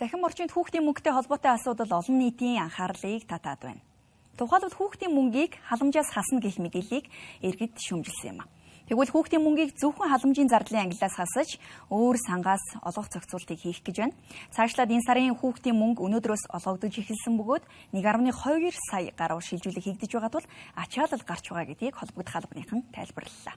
Цахим орчинд хүүхдийн мөнгөтэй холбоотой асуудал олон нийтийн анхаарлыг татаад байна. Тухайлбал хүүхдийн мөнгийг халамжаас хасна гэх мэдээллийг иргэд шүүмжилсэн юм. Тэгвэл хүүхдийн мөнгийг зөвхөн халамжийн зардлын ангиллаас хасаж өөр сангаас олгох зохицуултыг хийх гэж байна. Цаашлаад энэ сарын хүүхдийн мөнгө өнөөдрөөс олгогдож эхэлсэн бөгөөд 1.2 сая гаруй шилжүүлэг хийгдэж байгаа тул ачаалал гарч байгаа гэдгийг холбогдох албаныхан тайлбарллаа.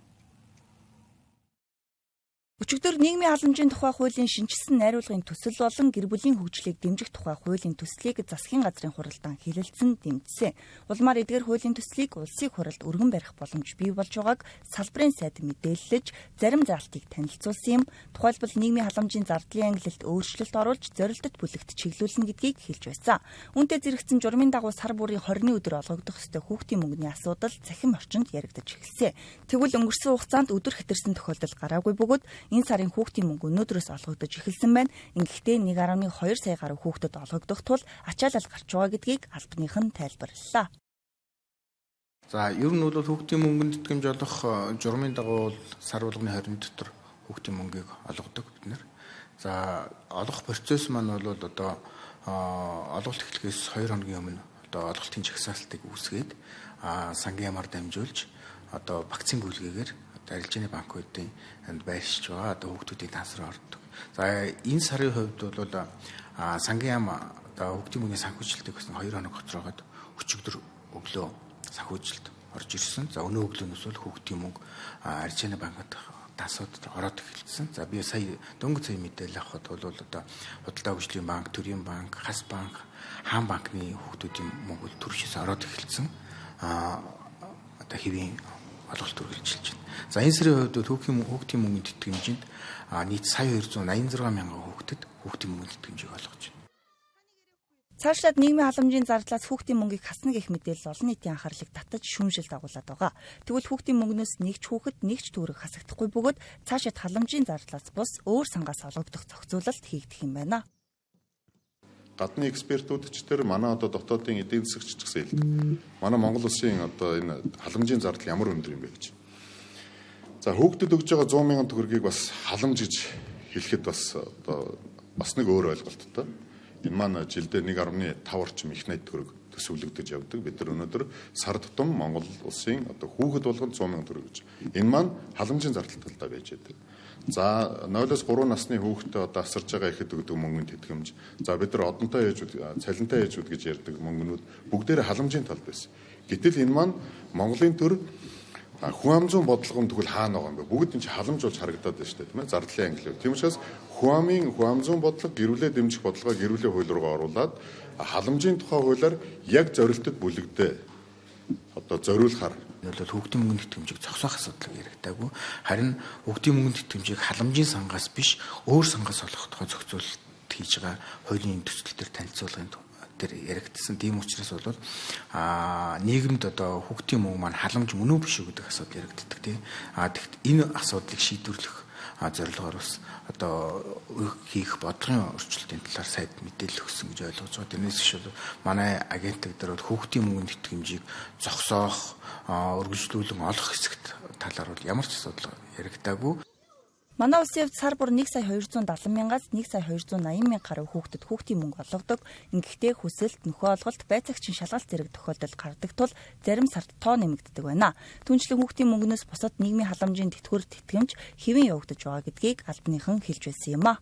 Өчигдөр нийгмийн халамжийн тухай хуулийн шинжилсэн найруулгын төсөл болон гэр бүлийн хөгжлийг дэмжих тухай хуулийн төслийг засгийн газрын хуралдаан хэлэлцэн дэмжсэн. Улмаар эдгээр хуулийн төслийг улсын хуралд өргөн барих боломж бий болж байгааг салбарын сайд мэдээлэлж зарим заалтыг танилцуулсан юм. Тухайлбал нийгмийн халамжийн зардлын ангилалд өөрчлөлт оруулж зорилтод бүлэгт чиглүүлнэ гэдгийг хэлж байсан. Үүнтэй зэрэгцэн журмын дагуу сар бүрийн 20-ны өдөр олгогдох ёстой хүүхдийн мөнгөний асуудал цахим орчинд яригдаж эхэлсэн. Тэгвэл өнгөрсөн хугацаанд өдөр хэтэрсэн тохиолдол гараагүй бөгөөд энэ сарын хүүхдийн мөнгө өнөөдрөөс олгогдож эхэлсэн байна. Ингэхдээ 1.2 сая гаруй хүүхдэд олгогдох тул ачаалал гарч байгаа гэдгийг албаныхан тайлбарллаа. За ер нь бол хүүхдийн мөнгөнд тэтгэмж олох журмын дагуу сар болгоны 20 дотор хүүхдийн мөнгийг олгодог бид нэр. За олгох процесс маань бол одоо олголт эхлэхээс 2 хоногийн өмнө одоо олголтын жагсаалтыг үүсгээд сангийн ямаар дамжуулж одоо вакцины гүйлгээгээр арилжааны банкуудын байршиж байгаа одоо хүүхдүүдийн тансраа ордог. За энэ сарын хувьд бол сангийн яам одоо хүүхдийн мөнгөний санхүүжилтийг гэсэн 2 хоног хоцроогоод өчигдөр өглөө санхүүжилт орж ирсэн. За өнөө өглөөнөөс бол хүүхдийн мөнгө арилжааны банкуд тасуудад ороод эхэлсэн. За би сая дөнгөж сая мэдээлэл авахад бол одоо худалдаа хөгжлийн банк, төрийн банк, хас банк, хаан банкны хүүхдүүдийн мөнгө төршөөс ороод эхэлсэн. Одоо хэвийн олголт үргэлжилж байна. За энэ сарын хувьд хүүхдийн мөнгөний тэтгэмжинд нийт сая 286 мянган хүүхдэд хүүхдийн мөнгөний тэтгэмжийг олгож байна. Цаашлаад нийгмийн халамжийн зардлаас хүүхдийн мөнгийг хасна гэх мэдээлэл олон нийтийн анхаарлыг татаж шүүмжилт агуулад байгаа. Тэгвэл хүүхдийн мөнгнөөс нэг ч хүүхэд нэг ч төгрөг хасагдахгүй бөгөөд цаашид халамжийн зардлаас бус өөр сангаас олгогдох зохицуулалт хийгдэх юм байна. Гадны экспертүүд ч тэр манай одоо дотоодын эдийн засагч ч гэсэн хэлдэг. Манай Монгол улсын одоо энэ халамжийн зардал ямар өндөр юм бэ гэж. За хүүхдэд өгж байгаа 100 мянган төгрөгийг бас халамж гэж хэлэхэд бас одоо бас нэг өөр ойлголттой. Энэ маань жилдээ 1.5 орчим их найд төгрөг төсөвлөгдөж явдаг. Бид нар өнөөдөр сар тутам Монгол улсын одоо хүүхэд болгонд 100 мянган төгрөг гэж. Энэ маань халамжийн зардал талдаа байж байдаг. За 0-3 насны хүүхдэд одоо асарж байгаа ихэд өгдөг мөнгөний тэтгэмж. За бид нар одонтой ээжүүд, цалинтай ээжүүд гэж ярьдаг мөнгнүүд бүгдээрээ халамжийн талд байсан. Гэтэл энэ маань Монголын төр хүн ам зүйн бодлогын тэгвэл хаана байгаа юм бэ? Бүгд энэ чинь халамж болж харагдаад байна шүү дээ, тийм ээ? Зардлын англи. Тийм учраас хүн ам зүйн бодлого, гэрүүлээ дэмжих бодлогоо гэрүүлээ хууль руугаа оруулаад халамжийн тухай хуулиар яг зорилтод бүлэгдээ одоо зориулахаар бол хүүхдийн мөнгөний тэтгэмжийг зогсоох асуудал яригдаагүй. Харин хүүхдийн мөнгөний тэтгэмжийг халамжийн сангаас биш өөр сангаас олгох тухай зохицуулалт хийж байгаа хуулийн төсөл төр танилцуулгын тэр яригдсан. Тийм учраас бол нийгэмд одоо хүүхдийн мөнгө маань халамж мөн үү биш үү гэдэг асуудал яригддаг тийм. Тэгэхдээ энэ асуудлыг шийдвэрлэх зорилгоор бас одоо хийх бодлогын орчлолтын талаар сайд мэдээлэл өгсөн гэж ойлгож байгаа. Тэрнээс биш бол манай агентлаг дээр бол хүүхдийн мөнгөний тэтгэмжийг зогсоох, өргөжлүүлэн олох хэсэгт талаар бол ямар ч асуудал яригдаагүй. Манай улсын хувьд сар бүр 1 сая 270 мянгаас 1 сая 280 мянга гаруй хүүхдэд хүүхдийн мөнгө олгодог. Ингэхдээ хүсэлт, нөхөө олголт, байцаагчийн шалгалт зэрэг тохиолдолд гардаг тул зарим сард тоо нэмэгддэг байна. Түүнчлэн хүүхдийн мөнгнөөс бусад нийгмийн халамжийн тэтгэвэр тэтгэмж хэвэн явагдаж байгаа гэдгийг албаныхан хэлж байсан юм а.